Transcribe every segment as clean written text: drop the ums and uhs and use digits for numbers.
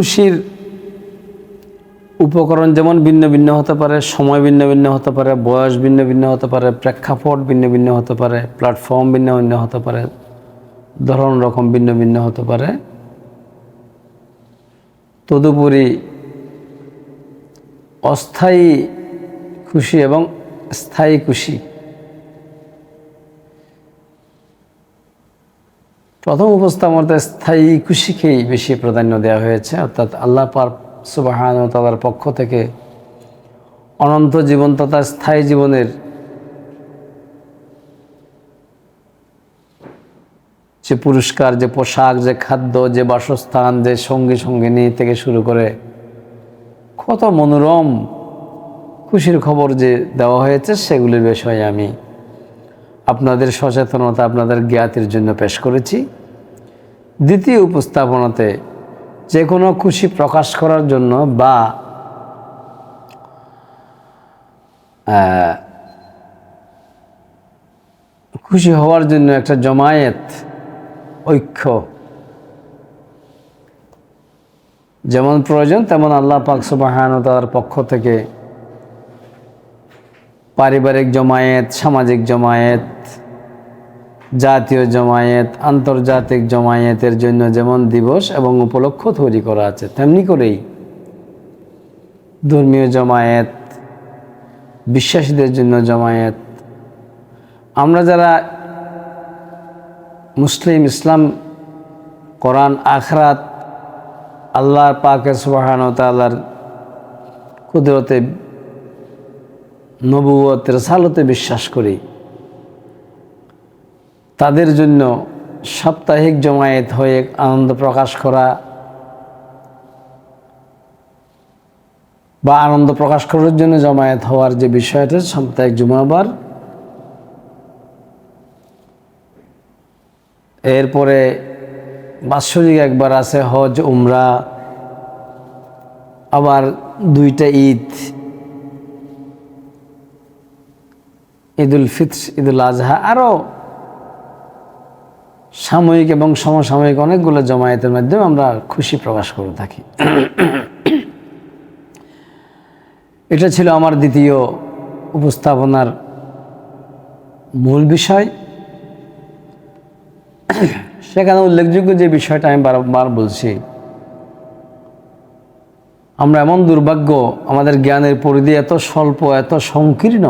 খুশির উপকরণ যেমন ভিন্ন ভিন্ন হতে পারে, সময় ভিন্ন ভিন্ন হতে পারে, বয়স ভিন্ন ভিন্ন হতে পারে, প্রেক্ষাপট ভিন্ন ভিন্ন হতে পারে, প্ল্যাটফর্ম ভিন্ন ভিন্ন হতে পারে, ধরন রকম ভিন্ন ভিন্ন হতে পারে। তদুপরি অস্থায়ী খুশি এবং স্থায়ী খুশি, প্রথম উপস্থাপনাতে স্থায়ী খুশিকেই বেশি প্রাধান্য দেওয়া হয়েছে, অর্থাৎ আল্লাহ পাক সুবহানাহু ওয়া তাআলার পক্ষ থেকে অনন্ত জীবন তথা স্থায়ী জীবনের যে পুরস্কার, যে পোশাক, যে খাদ্য, যে বাসস্থান, যে সঙ্গী সঙ্গিনী থেকে শুরু করে কত মনোরম খুশির খবর যে দেওয়া হয়েছে, সেগুলির বিষয়ে আমি আপনাদের সচেতনতা, আপনাদের জ্ঞাতির জন্য পেশ করেছি। দ্বিতীয় উপস্থাপনাতে যে কোনো খুশি প্রকাশ করার জন্য বা খুশি হওয়ার জন্য একটা জমায়েত, ঐক্য যেমন প্রয়োজন, তেমন আল্লাহ পাক সুবহানাহু ওয়া তাআলার পক্ষ থেকে পারিবারিক জমায়েত, সামাজিক জমায়েত, জাতীয় জমায়েত, আন্তর্জাতিক জমায়েতের জন্য যেমন দিবস এবং উপলক্ষ তৈরি করা আছে, তেমনি করেই ধর্মীয় জমায়েত, বিশ্বাসীদের জন্য জমায়েত। আমরা যারা মুসলিম, ইসলাম, কোরআন, আখিরাত, আল্লাহ পাক সুবহানাহু ওয়া তাআলার কুদরতে, নবুয়ত, রিসালাতে বিশ্বাস করি, তাদের জন্য সাপ্তাহিক জমায়েত হয়ে আনন্দ প্রকাশ করা বা আনন্দ প্রকাশ করার জন্য জমায়েত হওয়ার যে বিষয়টা, সাপ্তাহিক জুমাবার, এরপরে বাৎসরিক একবার আছে হজ, উমরা, আবার দুইটা ঈদ, ঈদুল ফিতর, ঈদুল আজহা, আরও সাময়িক এবং সমসাময়িক অনেকগুলো জমায়েতের মাধ্যমে আমরা খুশি প্রকাশ করে থাকি। এটা ছিল আমার দ্বিতীয় উপস্থাপনার মূল বিষয়। সেখানে উল্লেখযোগ্য যে বিষয়টা আমি বারবার বলছি, আমরা এমন দুর্ভাগ্য, আমাদের জ্ঞানের পরিধি এত স্বল্প, এত সংকীর্ণ।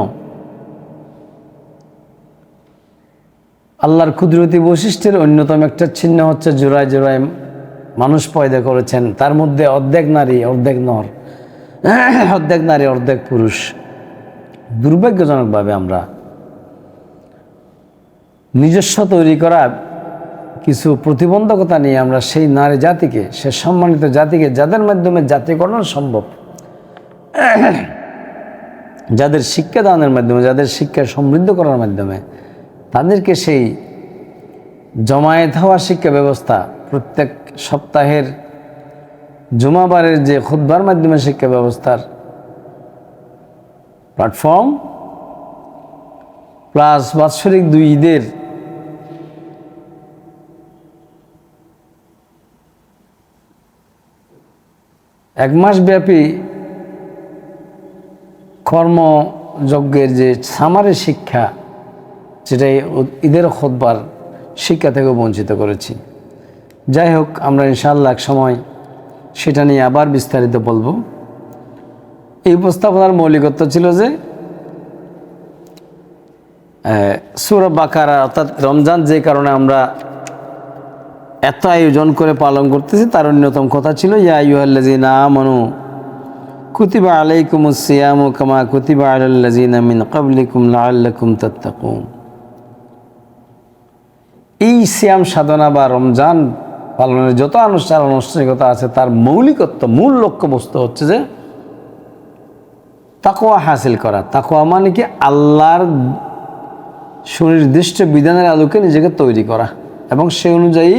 আল্লাহর কুদরতি বৈশিষ্ট্যের অন্যতম একটা চিহ্ন হচ্ছে জোড়ায় জোড়ায় মানুষ পয়দা করেছেন, তার মধ্যে অর্ধেক নারী, অর্ধেক নর, অর্ধেক নারী, অর্ধেক পুরুষ। দুর্ভাগ্যজনকভাবে আমরা নিজস্ব তৈরি করা কিছু প্রতিবন্ধকতা নিয়ে আমরা সেই নারী জাতিকে, সে সম্মানিত জাতিকে, যাদের মাধ্যমে জাতিকরণ সম্ভব, যাদের শিক্ষাদানের মাধ্যমে, যাদের শিক্ষা সমৃদ্ধ করার মাধ্যমে, তাদেরকে সেই জমায়েত হওয়া শিক্ষা ব্যবস্থা, প্রত্যেক সপ্তাহের জুমাবারের যে খুতবার মাধ্যমে শিক্ষা ব্যবস্থার প্ল্যাটফর্ম, প্লাস বাৎসরিক দুই ঈদের এক মাস ব্যাপী কর্মযজ্ঞের যে সামারি শিক্ষা, যেটা ঈদের খুতবার শিক্ষা থেকে বঞ্চিত করেছি। যাই হোক, আমরা ইনশাআল্লাহ এক সময় সেটা নিয়ে আবার বিস্তারিত বলবো। এই উপস্থাপনার মৌলিকত্ব ছিল যে সূরা বাকারা, অর্থাৎ রমজান যে কারণে আমরা এত আয়োজন করে পালন করতেছি, তার অন্যতম কথা ছিল ইয়া আইয়ুহাল্লাযীনা আমানু কুতিবা আলাইকুমুস সিয়ামু কামা কুতিবা আলাল্লাযীনা মিন ক্বাবলিকুম লাআল্লাকুম তাত্তাকুন। এই সিয়াম সাধনা বা রমজান পালনের যত আনুষ্ঠানিকতা আছে, তার মৌলিকত্ব, মূল লক্ষ্যবস্তু হচ্ছে যে তাকওয়া হাসিল করা। তাকওয়া মানে কি? আল্লাহর সুনির্দিষ্ট বিধানের আলোকে নিজেকে তৈরি করা এবং সে অনুযায়ী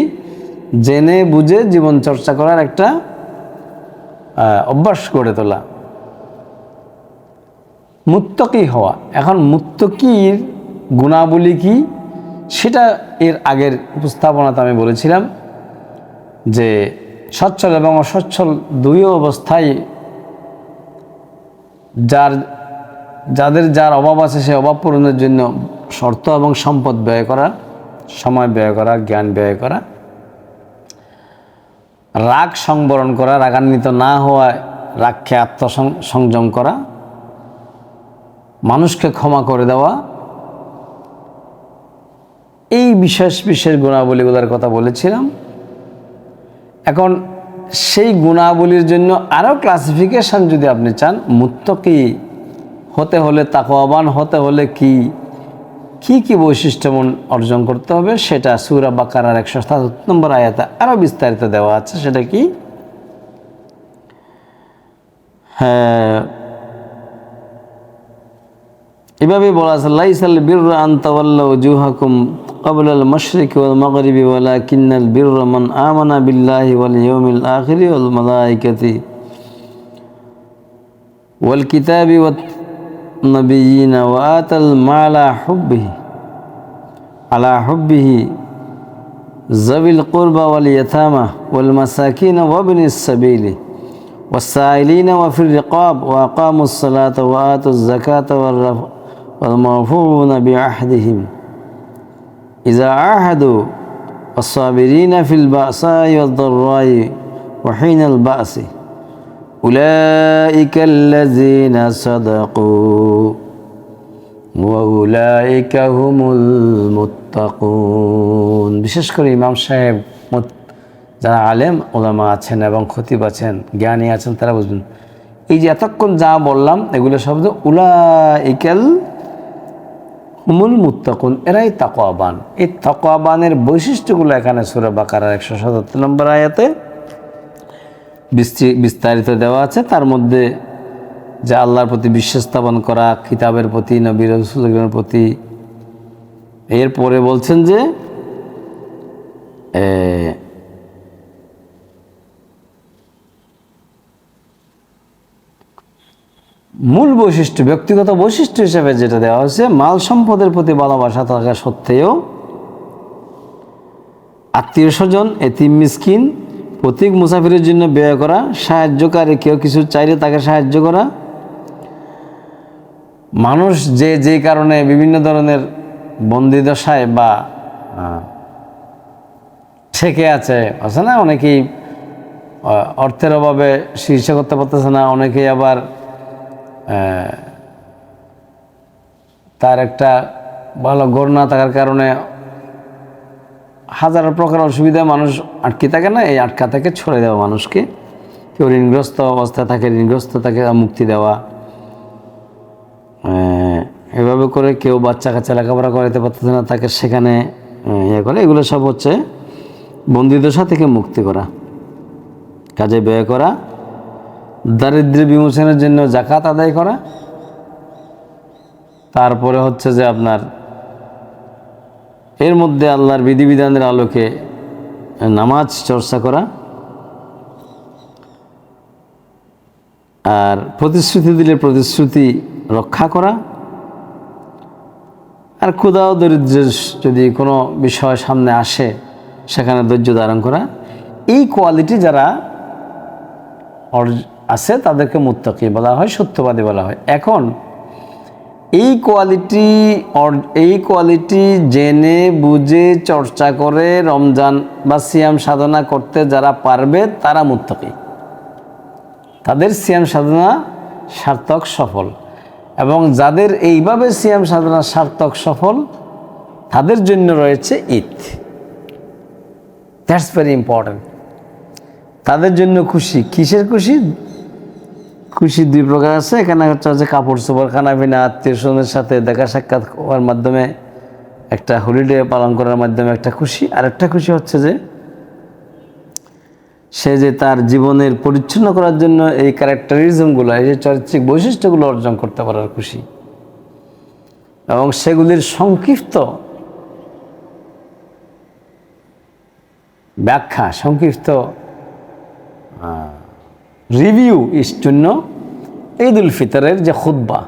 জেনে বুঝে জীবন চর্চা করার একটা অভ্যাস গড়ে তোলা, মুত্তাকি হওয়া। এখন মুত্তাকির গুণাবলী কি, সেটা এর আগের উপস্থাপনাতে আমি বলেছিলাম যে সচ্ছল এবং অসচ্ছল দুই অবস্থায় যার অভাব আছে সেই অভাব পূরণের জন্য শর্ত এবং সম্পদ ব্যয় করা, সময় ব্যয় করা, জ্ঞান ব্যয় করা, রাগ সংবরণ করা, রাগান্বিত না হওয়ায় রাগকে আত্মসংযম করা, মানুষকে ক্ষমা করে দেওয়া, এই বিশেষ বিশেষ গুণাবলীগুলোর কথা বলেছিলাম। এখন সেই গুণাবলীর জন্য আরও ক্লাসিফিকেশন যদি আপনি চান, মুত্তাকি হতে হলে, তাকওয়াবান হতে হলে কি কি বৈশিষ্ট্য অর্জন করতে হবে, সেটা সূরা বাকারার 177 নম্বর আয়াতে আরও বিস্তারিত দেওয়া আছে। সেটা কি? হ্যাঁ, এভাবে বলা আছে, লাইসাল বিররা আন তাওয়াল্লাউ ওজুহাকুম ক্বাবলা আল মাশরিকি ওয়াল মাগরিবি ওয়ালাকিন্নাল বিররা মান আমানা বিল্লাহি ওয়াল ইয়াউমিল আখিরি ওয়াল মালাইকাতি ওয়াল কিতাবি ওয়াত নাবিয়িনা ওয়া আতাল মালা হুব্বিহি যাবিল কুরবা ওয়াল ইয়াতামা ওয়াল মাসাকিন ওয়া ইবনিস সাবিলি ওয়াস-সাইলিনা ওয়া ফির রিকাব ওয়া আকামুস সালাতা ওয়া আতুজ যাকাতা والموفون بعهدهم إذا عاهدوا والصابرين في البأساء والضراء وحين البأس أولئك الذين صدقوا وأولئك هم المتقون। বিশেষ করে ইমাম সাহেব, যারা আলেম ওলামা আছেন এবং খতিব আছেন, জ্ঞানী আছেন, তারা বুঝবেন এই যে এতক্ষণ যা বললাম এগুলো শব্দ উলাইকাল হুমুল মুত্তাকুন, এরাই তাকওয়াবান। এই তাকওয়াবানের বৈশিষ্ট্যগুলো এখানে সূরা বাকারার 177 নম্বর আয়াতে বিস্তারিত দেওয়া আছে। তার মধ্যে যে আল্লাহর প্রতি বিশ্বাস স্থাপন করা, কিতাবের প্রতি, নবী রাসূলের প্রতি। এরপরে বলছেন যে মূল বৈশিষ্ট্য, ব্যক্তিগত বৈশিষ্ট্য হিসেবে যেটা দেওয়া হয়েছে, মাল সম্পদের প্রতি ভালোবাসা থাকা সত্ত্বেও আত্মীয় স্বজন, এতিম মিসকিন, পথিক মুসাফিরের জন্য ব্যয় করা, সাহায্যকারী, কেউ কিছু চাইলে তাকে সাহায্য করা, মানুষ যে কারণে বিভিন্ন ধরনের বন্দিদশায় বা ঠেকে আছে না, অনেকেই অর্থের অভাবে চিকিৎসা করতে পারতেছে না, অনেকেই আবার তার একটা ভালো ঘর না থাকার কারণে হাজার প্রকার অসুবিধায় মানুষ আটকে থাকে না, এই আটকা থেকে ছড়ে দেওয়া মানুষকে। কেউ ঋণগ্রস্ত অবস্থায় থাকে, ঋণগ্রস্ত তাকে মুক্তি দেওয়া, এভাবে করে কেউ বাচ্চা কাচ্চা লেখাপড়া করাতে পারতেছে না, তাকে সেখানে ইয়ে করে, এগুলো সব হচ্ছে বন্দিদশা থেকে মুক্তি করা, কাজে ব্যয় করা, দারিদ্র্য বিমোচনের জন্য যাকাত আদায় করা, তারপরে হচ্ছে যে আপনার এর মধ্যে আল্লাহর বিধিবিধানের আলোকে নামাজ চর্চা করা, আর প্রতিশ্রুতি দিলে প্রতিশ্রুতি রক্ষা করা, আর ক্ষুধা ও দরিদ্রের যদি কোনো বিষয় সামনে আসে সেখানে ধৈর্য ধারণ করা। এই কোয়ালিটি যারা আছে তাদেরকে মুত্তাকি বলা হয়, সত্যবাদী বলা হয়। এখন এই কোয়ালিটি জেনে বুঝে চর্চা করে রমজান বা সিয়াম সাধনা করতে যারা পারবে তারা মুত্তাকি, তাদের সিয়াম সাধনা সার্থক সফল। এবং যাদের এইভাবে সিয়াম সাধনা সার্থক সফল, তাদের জন্য রয়েছে ঈদ। That's very important. তাদের জন্য খুশি, কিসের খুশি? খুশি দুই প্রকার আছে। এখানে হচ্ছে কাপড় চোপড়, খানাপিনা, আত্মীয় স্বজনের সাথে দেখা সাক্ষাৎ হওয়ার মাধ্যমে একটা হলিডে পালন করার মাধ্যমে একটা খুশি। আর একটা খুশি হচ্ছে যে সে যে তার জীবনের পরিচ্ছন্ন করার জন্য এই ক্যারেক্টারিজমগুলো, এই যে চারিত্রিক বৈশিষ্ট্যগুলো অর্জন করতে পারার খুশি, এবং সেগুলির সংক্ষিপ্ত ব্যাখ্যা, সংক্ষিপ্ত রিভিউ এর জন্য ঈদ উল ফিতরের যে খুতবা,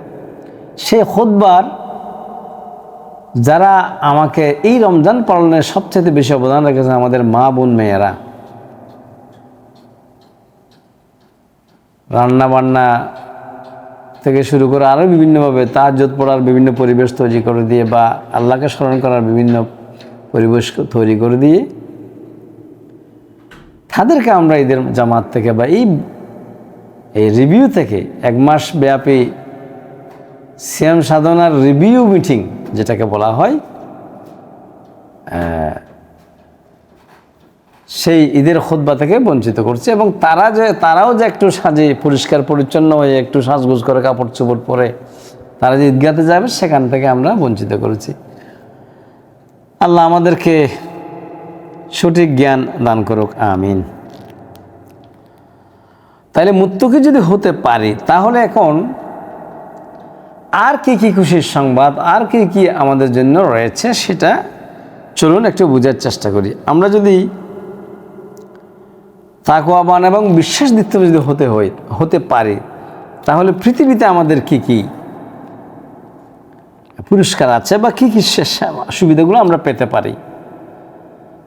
সেই খুতবার যারা আমাকে এই রমজান পালনের সবচেয়ে বেশি অবদান রেখেছেন আমাদের মা বোন মেয়েরা, রান্না বান্না থেকে শুরু করে আরও বিভিন্নভাবে তাহাজ্জুদ পড়ার বিভিন্ন পরিবেশ তৈরি করে দিয়ে বা আল্লাহকে স্মরণ করার বিভিন্ন পরিবেশ তৈরি করে দিয়ে তাদেরকে আমরা ঈদের জামাত থেকে বা এই রিভিউ থেকে 1 মাস ব্যাপী সিয়াম সাধনার রিভিউ মিটিং যেটাকে বলা হয়, সেই ঈদের খুতবা থেকে বঞ্চিত করছে। এবং তারাও যে একটু সাজে পরিষ্কার পরিচ্ছন্ন হয়ে একটু সাজগোজ করে কাপড় চোপড় পরে তারা যে ঈদগাতে যাবে সেখান থেকে আমরা বঞ্চিত করেছি। আল্লাহ আমাদেরকে সঠিক জ্ঞান দান করুক, আমিন। তাহলে মুত্তাকি যদি হতে পারি তাহলে এখন আর কি কি খুশির সংবাদ, আর কি কি আমাদের জন্য রয়েছে সেটা চলুন একটু বোঝার চেষ্টা করি। আমরা যদি তাকওয়াবান এবং বিশ্বাস দিতে যদি হতে পারি তাহলে পৃথিবীতে আমাদের কি কি পুরস্কার আছে বা কি কি সুবিধাগুলো আমরা পেতে পারি।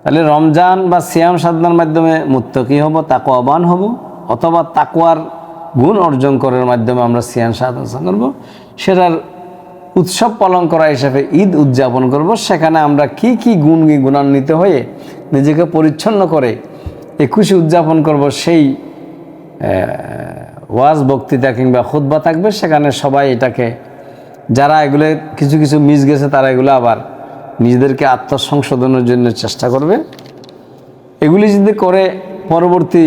তাহলে রমজান বা সিয়াম সাধনার মাধ্যমে মুত্তাকি হব, তাকওয়াবান হব, অথবা তাকওয়ার গুণ অর্জন করার মাধ্যমে আমরা সিয়াম সাধনা করব, সেটার উৎসব পালন করা হিসাবে ঈদ উদযাপন করব। সেখানে আমরা কি কি গুণান্বিত হয়ে নিজেকে পরিচ্ছন্ন করে এই খুশি উদযাপন করব, সেই ওয়াজ বক্তৃতা কিংবা খুতবা থাকবে। সেখানে সবাই এটাকে, যারা এগুলো কিছু কিছু মিস গেছে তারা এগুলো আবার নিজেদেরকে আত্মসংশোধনের জন্য চেষ্টা করবে। এগুলি যদি করে পরবর্তী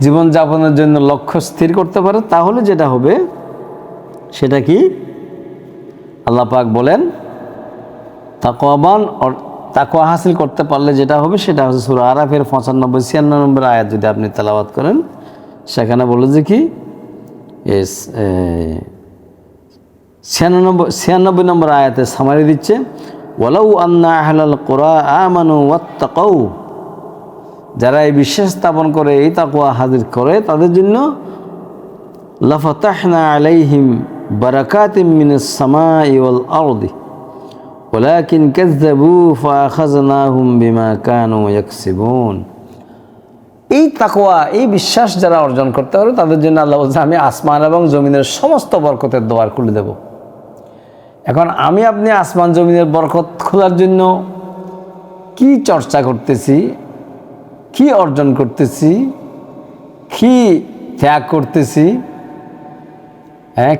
জীবনযাপনের জন্য লক্ষ্য স্থির করতে পারে তাহলে যেটা হবে সেটা কি, আল্লাহ পাক বলেন তাকওয়া হাসিল করতে পারলে যেটা হবে সেটা হচ্ছে সূরা আরাফের 95-96 নম্বর আয়াত যদি আপনি তেলাওয়াত করেন, সেখানে বলে যে কি 96 নম্বর আয়াতে সামারি দিচ্ছে, ওয়ালাউ আন্না আহলাল কুরা আমানু ওয়াত্তাকাউ, যারা এই বিশ্বাস স্থাপন করে এই তাকওয়া হাজির করে তাদের জন্য লাফাতাহনা আলাইহিম বারাকাতিম মিনাস সামাই ওয়াল আরদি ওয়ালাকিন কাযযাবু ফাআখাযনাহুম বিমা কানু ইয়াকসিবুন। এই তাকওয়া, এই বিশ্বাস যারা অর্জন করতে পারে তাদের জন্য আল্লাহ বলছে আমি আসমান এবং জমিনের সমস্ত বরকতের দ্বার খুলে দেব। এখন আপনি আসমান জমিনের বরকত খোলার জন্য কি চর্চা করতেছি, কি অর্জন করতেছি, কি ত্যাগ করতেছি,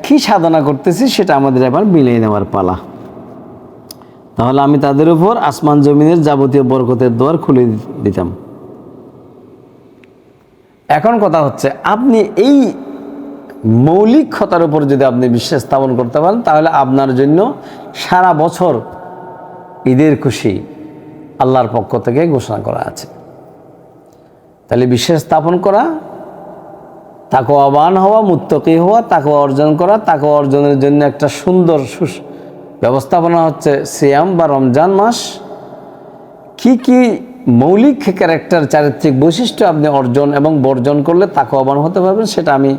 কি সাধনা করতেছি, সেটা আমাদের এবার মিলিয়ে নেওয়ার পালা। তাহলে আমি তাদের উপর আসমান জমিনের যাবতীয় বরকতের দ্বার খুলে দিতাম। এখন কথা হচ্ছে, আপনি এই মৌলিকতার উপর যদি আপনি বিশ্বাস স্থাপন করতে পারেন তাহলে আপনার জন্য সারা বছর ঈদের খুশি আল্লাহর পক্ষ থেকে ঘোষণা করা আছে। তাহলে বিশ্বাস স্থাপন করা, তাকওয়াবান হওয়া, মুত্তাকি হওয়া, তাকওয়া অর্জন করা, তাকওয়া অর্জনের জন্য একটা সুন্দর ব্যবস্থাপনা হচ্ছে সিয়াম বা রমজান মাস। কি কি মৌলিক ক্যারেক্টার, চারিত্রিক বৈশিষ্ট্য আপনি অর্জন এবং বর্জন করলে তাকওয়াবান হতে পারবেন সেটা আমি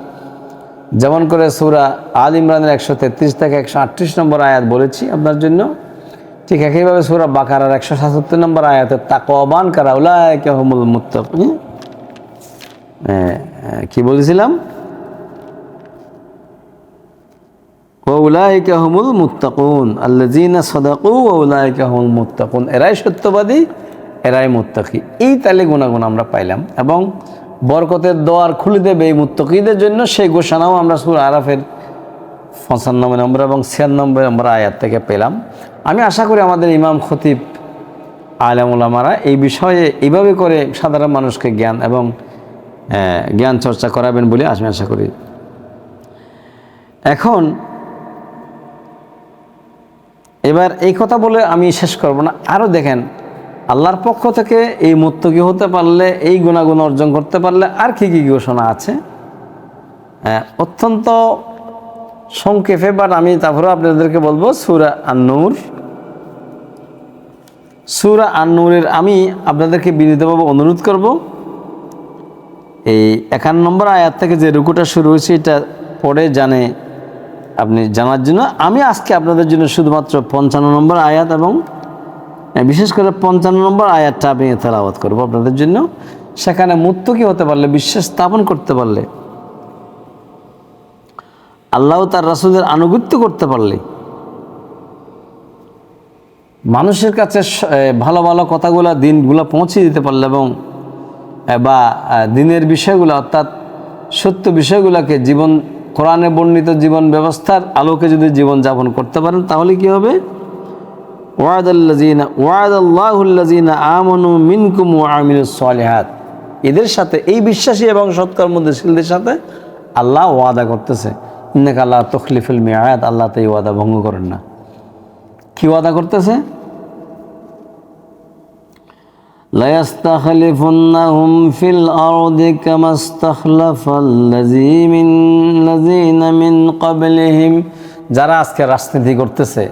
যেমন করে সূরা আল ইমরানের 133 থেকে 138 নম্বর আয়াত বলেছি আপনার জন্য, ঠিক একইভাবে সূরা বাকারার 177 নম্বর আয়াতে তাকওয়াবান কারা উলাইকা হুমুল মুত্তাকুন, কি বলেছিলাম, উলাইকা হুমুল মুত্তাকুন আল্লাযীনা সাদাকু ওয়া উলাইকা হুমুল মুত্তাকুন, এরাই সত্যবাদী, এরাই মুত্তাকি। এই তালে গুণাগুণ আমরা পাইলাম এবং বরকতের দ্বার খুলে দেবে এই মুত্তাকিদের জন্য, সেই ঘোষণাও আমরা সূরা আরাফের 95 নম্বর এবং 96 নম্বর আয়াত থেকে পেলাম। আমি আশা করি আমাদের ইমাম খতিব আলেম ওলামারা এই বিষয়ে এইভাবে করে সাধারণ মানুষকে জ্ঞান এবং জ্ঞান চর্চা করাবেন বলে আমি আশা করি। এখন এবার এই কথা বলে আমি শেষ করব না, আরও দেখেন আল্লাহর পক্ষ থেকে এই মুত্তাকি হতে পারলে, এই গুণাগুণ অর্জন করতে পারলে আর কি কি ঘোষণা আছে অত্যন্ত সংক্ষেপে, বাট আমি তারপরেও আপনাদেরকে বলবো সূরা আন-নূর, সূরা আন-নূরের আমি আপনাদেরকে বিনীতভাবে অনুরোধ করব এই 51 নম্বর আয়াত থেকে যে রুকুটা শুরু হয়েছে এটা পড়ে আপনি জানার জন্য। আমি আজকে আপনাদের জন্য শুধুমাত্র 55 নম্বর আয়াত এবং বিশেষ করে 55 নম্বর আয়াতটা আমি তেলাওয়াত করব আপনাদের জন্য। সেখানে মুত্তাকি হতে পারলে, বিশ্বাস স্থাপন করতে পারলে আল্লাহ তার রাসূলের আনুগত্য করতে পারলে, মানুষের কাছে ভালো ভালো কথাগুলো দিনগুলো পৌঁছে দিতে পারলে এবং বা দিনের বিষয়গুলো অর্থাৎ সত্য বিষয়গুলোকে জীবন কোরআনে বর্ণিত জীবন ব্যবস্থার আলোকে যদি জীবন যাপন করতে পারেন তাহলে কি হবে? ওয়াদাল্লাহুল্লাযীনা আমানু মিনকুম ওয়া আমিলুস সালিহাত, এদের সাথে এই বিশ্বাসী এবং সৎকর্মশীলদের সাথে আল্লাহ ওয়াদা করতেছে, ইন্নাকা লা তুখলিফুল মিআদ, আল্লাহ তো এই ওয়াদা ভঙ্গ করেন না। কি ওয়াদা করতেছে? লা ইস্তাখলিফুন্নাহুম ফিল আরদি কামা ইস্তাখলাফাল্লাযীনা মিন ক্বাবলিহিম, যারা আজকে রাজনীতি করতেছে,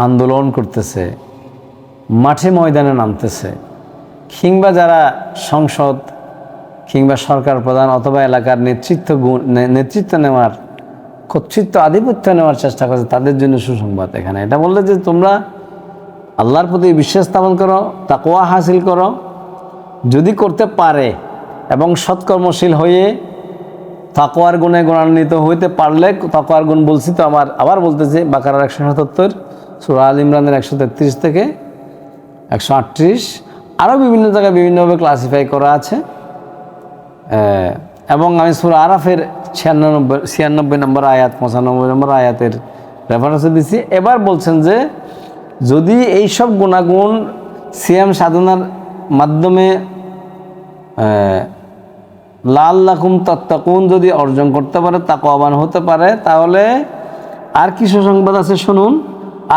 আন্দোলন করতেছে, মাঠে ময়দানে নামতেছে, কিংবা যারা সংসদ কিংবা সরকার প্রধান অথবা এলাকার নেতৃত্ব নেওয়ার, কর্তৃত্ব আধিপত্য নেওয়ার চেষ্টা করছে, তাদের জন্য সুসংবাদ এখানে। এটা বললে যে তোমরা আল্লাহর প্রতি বিশ্বাস স্থাপন করো, তাকওয়া হাসিল করো, যদি করতে পারে এবং সৎকর্মশীল হয়ে তাকওয়ার গুণে গুণান্বিত হইতে পারলে, তাকওয়ার গুণ বলছি তো আবার বলতেছি, বাকারার 177, সূরা আল ইমরানের 133 থেকে 138, আরও বিভিন্ন জায়গায় বিভিন্নভাবে ক্লাসিফাই করা আছে। এবং আমি সূরা আরাফের 96 নম্বর আয়াত, 95 নম্বর আয়াতের রেফারেন্স দিচ্ছি। এবার বলছেন যে যদি এইসব গুণাগুণ সিয়াম সাধনার মাধ্যমে লাআল্লাকুম তাত্তাকুন যদি অর্জন করতে পারে, তাকওয়াবান হতে পারে, তাহলে আর কি সুসংবাদ আছে শুনুন,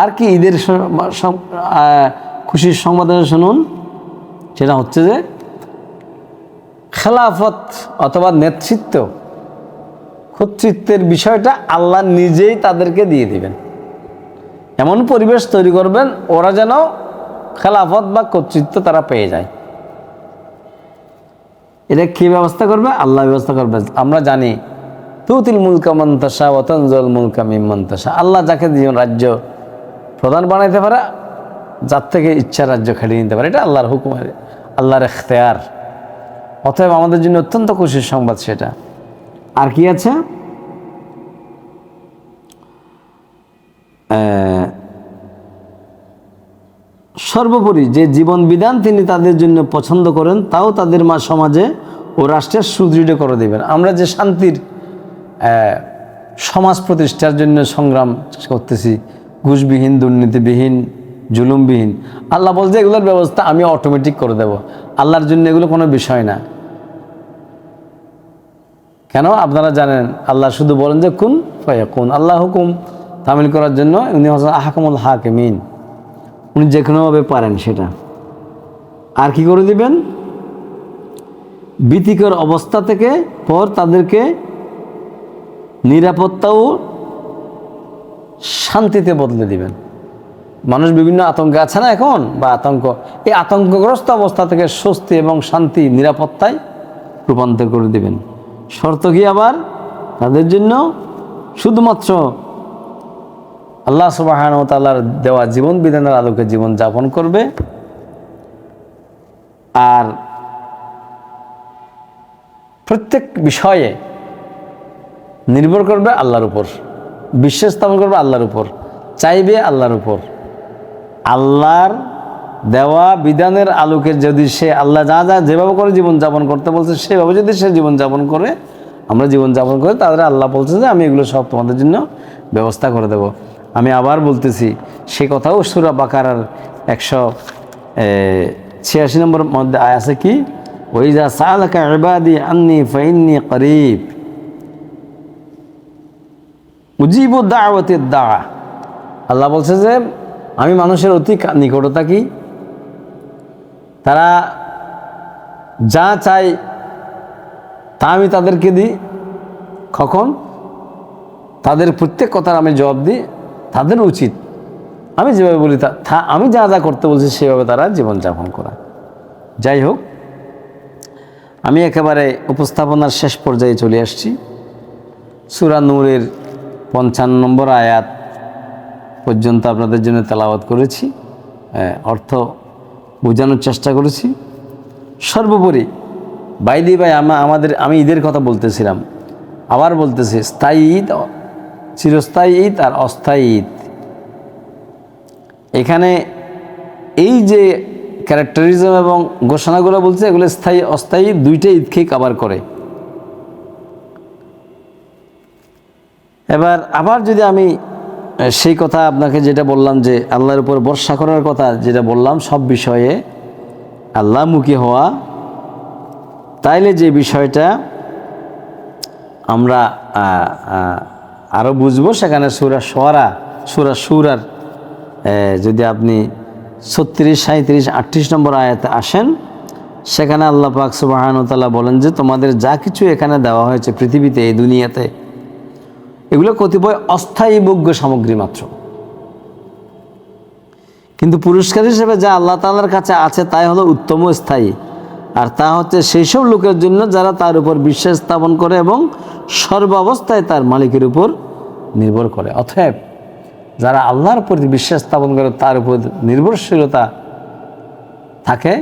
আর কি ঈদের খুশির সংবাদ আছে শুনুন। সেটা হচ্ছে যে খেলাফত অথবা কর্তৃত্বের বিষয়টা আল্লাহ নিজেই তাদেরকে দিয়ে দিবেন। এমন পরিবেশ তৈরি করবেন ওরা যেন খেলাফত বা কর্তৃত্ব তারা পেয়ে যায়। এটা কি ব্যবস্থা করবে? আল্লাহ ব্যবস্থা করবে। আমরা জানি তুতিল মুলকা মান তাশা ওয়া তানজুল মুলকা মিম্মান তাশা, আল্লাহ যাকে জীবন রাজ্য প্রধান বানাইতে পারে, যার থেকে ইচ্ছা রাজ্য খেলিয়ে নিতে পারে, এটা আল্লাহর হুকুম, আল্লাহর ইখতিয়ার। অতএব আমাদের জন্য অত্যন্ত খুশির সংবাদ সেটা। আর কি আছে? সর্বোপরি যে জীবন বিধান তিনি তাদের জন্য পছন্দ করেন তাও তাদের সমাজে ও রাষ্ট্রের সুদৃঢ় করে দেবেন। আমরা যে শান্তির সমাজ প্রতিষ্ঠার জন্য সংগ্রাম করতেছি, ঘুষবিহীন, দুর্নীতিবিহীন, জুলুমবিহীন, আল্লাহ বলছে এগুলোর ব্যবস্থা আমি অটোমেটিক করে দেব। আল্লাহর জন্য এগুলো কোনো বিষয় না। কেন? আপনারা জানেন আল্লাহ শুধু বলেন যে কুন ফায়াকুন, আল্লাহ হুকুম তামিল করার জন্য উনি হচ্ছেন আহকামুল হাকিমিন, উনি যে কোনোভাবে পারেন সেটা। আর কি করে দিবেন? ভীতিকর অবস্থা থেকে পর তাদেরকে নিরাপত্তা ও শান্তিতে বদলে দিবেন। মানুষ বিভিন্ন আতঙ্কে আছে না এখন, বা এই আতঙ্কগ্রস্ত অবস্থা থেকে স্বস্তি এবং শান্তি, নিরাপত্তায় রূপান্তর করে দিবেন। শর্ত কি আবার? তাদের জন্য শুধুমাত্র আল্লাহ সুবহানাহু ওয়া তাআলার দেওয়া জীবন বিধানের আলোকে জীবন যাপন করবে, আর প্রত্যেক বিষয়ে নির্ভর করবে আল্লাহর উপর, বিশ্বাস স্থাপন করবে আল্লাহর উপর, চাইবে আল্লাহর উপর। আল্লাহর দেওয়া বিধানের আলোকে যদি সে আল্লাহ যা যেভাবে করে জীবনযাপন করতে বলছে সেভাবে যদি সে জীবনযাপন করে, আমরা জীবনযাপন করে, তাহলে আল্লাহ বলছে যে আমি এগুলো সব তোমাদের জন্য ব্যবস্থা করে দেব। আমি আবার বলতেছি, সে কথাও সূরা বাকারার 186 নম্বর মধ্যে আছে কি, ওয়াইযা সাআলাকা ইবাদি আন্নী ফাইন্নী করিব উজিবু দাওয়াতিদ দাআ। আল্লাহ বলছে যে আমি মানুষের অতি নিকটে থাকি, তারা যা চায় তা আমি তাদেরকে দিই, কখন? তাদের প্রত্যেক কথার আমি জবাব দিই। তাদের উচিত আমি যেভাবে বলি আমি যা যা করতে বলছি সেভাবে তারা জীবনযাপন করা। যাই হোক, আমি একেবারে উপস্থাপনার শেষ পর্যায়ে চলে আসছি। সূরা নূরের 55 নম্বর আয়াত পর্যন্ত আপনাদের জন্য তেলাওয়াত করেছি, অর্থ বোঝানোর চেষ্টা করেছি। সর্বোপরি ভাই আমি ঈদের কথা বলতেছিলাম। আবার বলতেছি, স্থায়ী ঈদ, চিরস্থায়ী ঈদ আর অস্থায়ী ঈদ। এখানে এই যে ক্যারেক্টারিজম এবং ঘোষণাগুলো বলছে, এগুলো স্থায়ী অস্থায়ী দুইটা ঈদকেই কভার করে। এবার আবার যদি আমি সেই কথা আপনাকে যেটা বললাম যে আল্লাহর উপর ভরসা করার কথা যেটা বললাম, সব বিষয়ে আল্লাহমুখী হওয়া, তাইলে যে বিষয়টা আমরা আরও বুঝবো, সেখানে সূরা শুরার যদি আপনি 36, 37, 38 নম্বর আয়াতে আসেন, সেখানে আল্লাহ পাক সুবহানাহু ওয়া তাআলা বলেন যে তোমাদের যা কিছু এখানে দেওয়া হয়েছে পৃথিবীতে, এই দুনিয়াতে, এগুলো কতিপয় অস্থায়ী ভোগ্য সামগ্রী মাত্র, কিন্তু পুরস্কার হিসেবে যা আল্লাহ তাআলার কাছে আছে তাই হলো উত্তম স্থায়ী, আর তা হচ্ছে সেই সব লোকের জন্য যারা তার উপর বিশ্বাস স্থাপন করে এবং সর্বাবস্থায় তার মালিকের উপর নির্ভর করে। অতএব যারা আল্লাহর প্রতি বিশ্বাস স্থাপন করে, তার উপর নির্ভরশীলতা থাকে,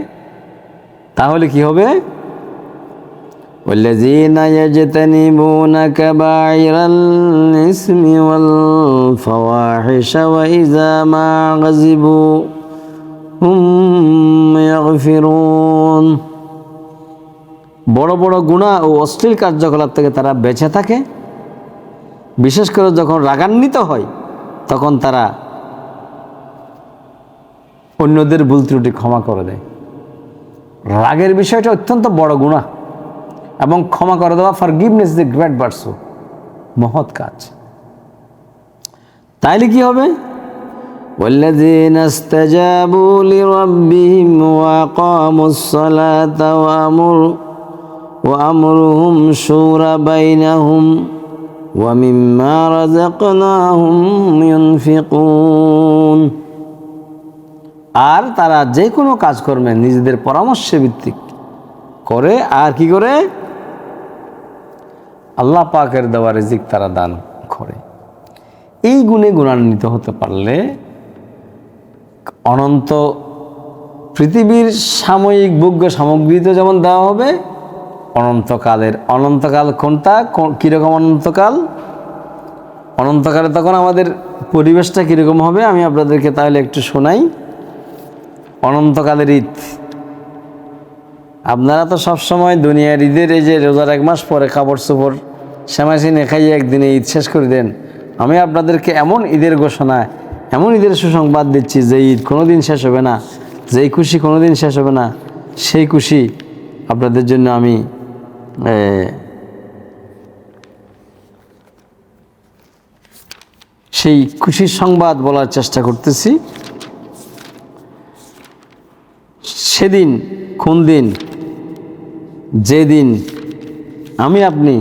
তাহলে কি হবে? والذين يجتنبون كبائر الإثم والفواحش وإذا ما غضبوا هم يغفرون। বড় বড় গুনাহ ও অশ্লীল কার্যকলাপ থেকে তারা বেঁচে থাকে, বিশেষ করে যখন রাগান্বিত হয় তখন তারা অন্যদের ভুল ত্রুটি ক্ষমা করে দেয়। রাগের বিষয়টা অত্যন্ত বড় গুনাহ, এবং ক্ষমা করে দেওয়া, forgiveness is a great virtue, মহৎ কাজ। তাইলে কি হবে? والذين استجابوا لربهم وأقاموا الصلاة وأمرهم شورى بينهم ومما رزقناهم ينفقون। আর তারা যে কোনো কাজ কর্মে নিজেদের পরামর্শ ভিত্তিক করে, আর কি করে? আল্লাহ পাকের দেওয়া রিজিক তারা দান করে। এই গুণে গুণান্বিত হতে পারলে অনন্ত পৃথিবীর সাময়িক ভোগ্য সামগ্রী তো যেমন দেওয়া হবে, অনন্তকাল কোনটা, কীরকম অনন্তকাল? অনন্তকালে তখন আমাদের পরিবেশটা কীরকম হবে আমি আপনাদেরকে তাহলে একটু শোনাই। অনন্তকালের ঈদ, আপনারা তো সবসময় দুনিয়ার ঈদের এই যে রোজার 1 মাস পরে কাপড় চোপড় শ্যামাসিনে খাইয়ে একদিনে ঈদ শেষ করে দেন। আমি আপনাদেরকে এমন ঈদের ঘোষণা, এমন ঈদের সুসংবাদ দিচ্ছি যে ঈদ কোনোদিন শেষ হবে না, যেই খুশি কোনোদিন শেষ হবে না, সেই খুশি আপনাদের জন্য আমি সেই খুশির সংবাদ বলার চেষ্টা করতেছি। সেদিন কোন দিন? যেদিন আমি আপনি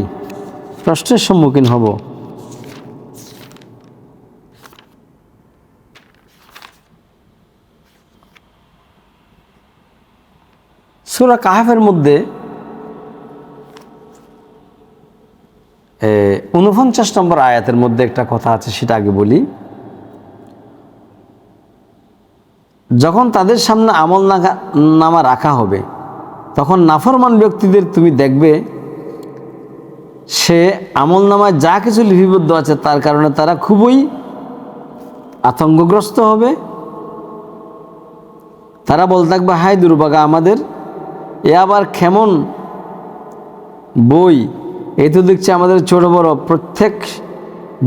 প্রশ্নের সম্মুখীন হব। সূরা কাহফের মধ্যে 49 নম্বর আয়াতের মধ্যে একটা কথা আছে, সেটা আগে বলি। যখন তাদের সামনে আমল নামা রাখা হবে, তখন নাফরমান ব্যক্তিদের তুমি দেখবে সে আমল নামায় যা কিছু লিপিবদ্ধ আছে তার কারণে তারা খুবই আতঙ্কগ্রস্ত হবে। তারা বলতে থাকবে, হায় দুর্ভাগা আমাদের, এ আবার কেমন বই, এই তো দেখছি আমাদের ছোট বড় প্রত্যেক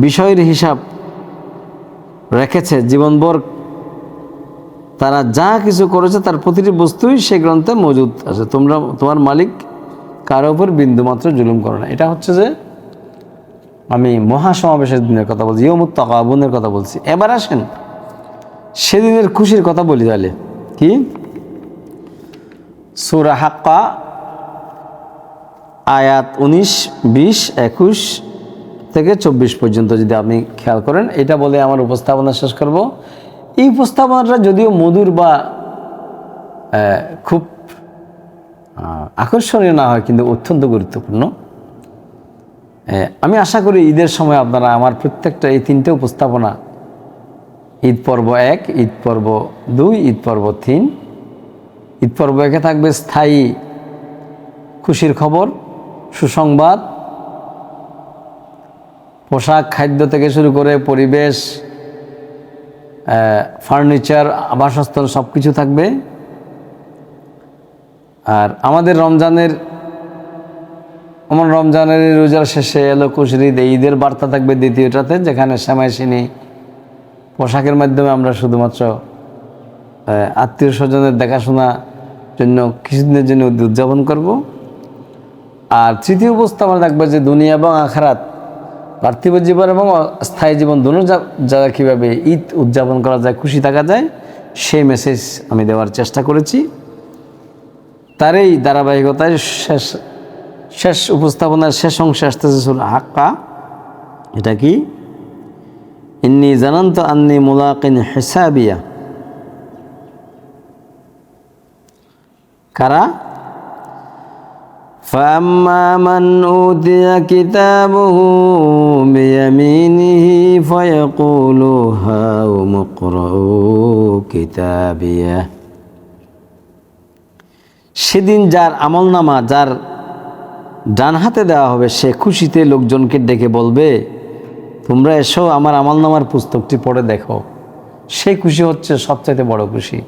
বিষয়ের হিসাব রেখেছে, জীবনভর তারা যা কিছু করেছে তার প্রতিটি বস্তুই সে গ্রন্থে মজুদ আছে, তোমার মালিক কারো উপর বিন্দুমাত্র জুলুম করো না। এটা হচ্ছে যে আমি মহাসমাবেশের দিনের কথা বলছি, ইয়মুত তাকাবুনের কথা বলছি। এবার আসেন সেদিনের খুশির কথা বলি। তাহলে কি? সূরা হাক্কা আয়াত 19, 20, 21 থেকে 24 পর্যন্ত যদি আপনি খেয়াল করেন, এটা বলে আমার উপস্থাপনা শেষ করব। এই উপস্থাপনাটা যদিও মধুর বা খুব আকর্ষণীয় না হয়, কিন্তু অত্যন্ত গুরুত্বপূর্ণ। আমি আশা করি ঈদের সময় আপনারা আমার প্রত্যেকটা এই 3টে উপস্থাপনা, ঈদ পর্ব 1, ঈদ পর্ব 2, ঈদ পর্ব 3, ঈদ পর্ব 1-এ থাকবে স্থায়ী খুশির খবর, সুসংবাদ, পোশাক, খাদ্য থেকে শুরু করে পরিবেশ, ফার্নিচার, আবাসস্থল সব কিছু থাকবে। আর আমাদের রমজানের রোজার শেষে এলো কুশরি ঈদ, ঈদের বার্তা থাকবে দ্বিতীয়টাতে, যেখানে সেমাই সিনি পোশাকের মাধ্যমে আমরা শুধুমাত্র আত্মীয় স্বজনের দেখাশোনার জন্য কিছুদিনের জন্য উদযাপন করব। আর তৃতীয় উপস্থাপনা থাকবে যে দুনিয়া এবং আখিরাত, পার্থিব জীবন এবং স্থায়ী জীবন দুটো যারা কীভাবে ঈদ উদযাপন করা যায়, খুশি থাকা যায়, সেই মেসেজ আমি দেওয়ার চেষ্টা করেছি। তারই ধারাবাহিকতায় শেষ উপস্থাপনার শেষ অংশে আসতেছে সূরা হাক্কা। এটা কি? ইন্নী জানান্তু আন্নী মুলাকিন হিসাবিয়া। কারা? فَأَمَّا مَنْ أُوتِيَ كِتَابَهُ بِيَمِينِهِ فَيَقُولُ هَاؤُمُ اقْرَءُوا كِتَابِيَهْ। সেদিন যার আমলনামা যার ডান হাতে দেওয়া হবে, সে খুশিতে লোকজনকে ডেকে বলবে, তোমরা এসো আমার আমলনামার পুস্তকটি পড়ে দেখো। সেই খুশি হচ্ছে সবচাইতে বড় খুশি।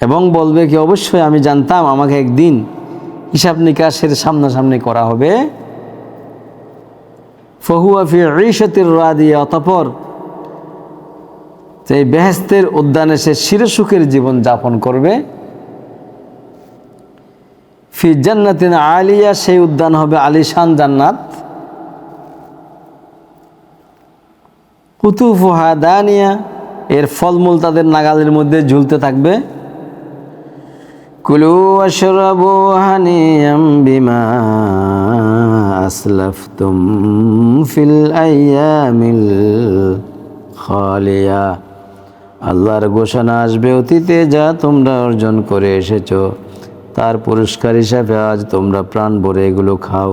এবং বলবে কি, অবশ্যই আমি জানতাম আমাকে একদিন হিসাব নিকাশের সামনাসামনি করা হবে। ফাহুয়া ফি ঈশাতির রাদিয়া, অতঃপর এই বেহেশতের উদ্যানে সে চিরসুখের জীবন যাপন করবে। ফি জান্নাতিন আলিয়া, সেই উদ্যান হবে আলিশান জান্নাত। কুতুফুহা দানিয়া, এর ফলমূল তাদের নাগালের মধ্যে ঝুলতে থাকবে। কুলু ওয়াশরাবু হানিয়াম বিমা আসলাফতুম ফিল আইয়ামিল খালিয়া। আল্লাহর ঘোষণা আসবে, অতীতে যা তোমরা অর্জন করে এসেছো তার পুরস্কার হিসাবে আজ তোমরা প্রাণ ভরে এগুলো খাও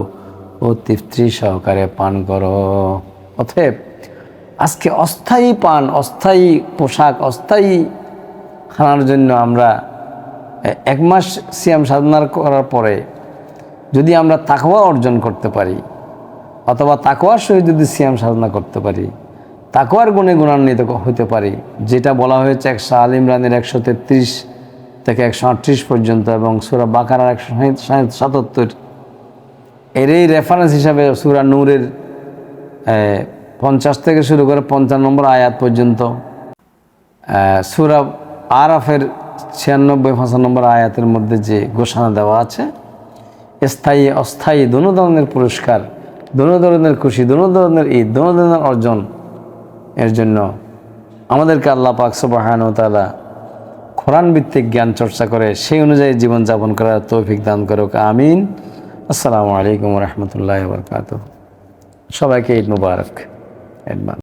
ও তৃপ্তি সহকারে পান করো। অতএব আজকে অস্থায়ী পান, অস্থায়ী পোশাক, অস্থায়ী খানার জন্য আমরা এক মাস সিয়াম সাধনা করার পরে যদি আমরা তাকওয়া অর্জন করতে পারি, অথবা তাকওয়ার সহিত যদি সিয়াম সাধনা করতে পারি, তাকওয়ার গুণে গুণান্বিত হতে পারি, যেটা বলা হয়েছে আল ইমরানের 133 থেকে 138 পর্যন্ত এবং সূরা বাকারার 177 এরই রেফারেন্স হিসাবে সূরা নূরের 50 থেকে শুরু করে 55 নম্বর আয়াত পর্যন্ত, সূরা আরাফের 96-95 নম্বর আয়াতের মধ্যে যে ঘোষণা দেওয়া আছে, স্থায়ী অস্থায়ী দোনো ধরনের পুরস্কার, দোনো ধরনের খুশি, দোনো ধরনের ঈদ, দোনো ধরনের অর্জন এর জন্য আমাদেরকে আল্লাহ পাক সুবহানাহু ওয়া তাআলা কোরআন ভিত্তিক জ্ঞান চর্চা করে সেই অনুযায়ী জীবনযাপন করার তৌফিক দান করুক। আমিন। আসসালামু আলাইকুম ওয়া রাহমাতুল্লাহি ওয়া বারাকাতুহু। সবাইকে ঈদ মুবারক।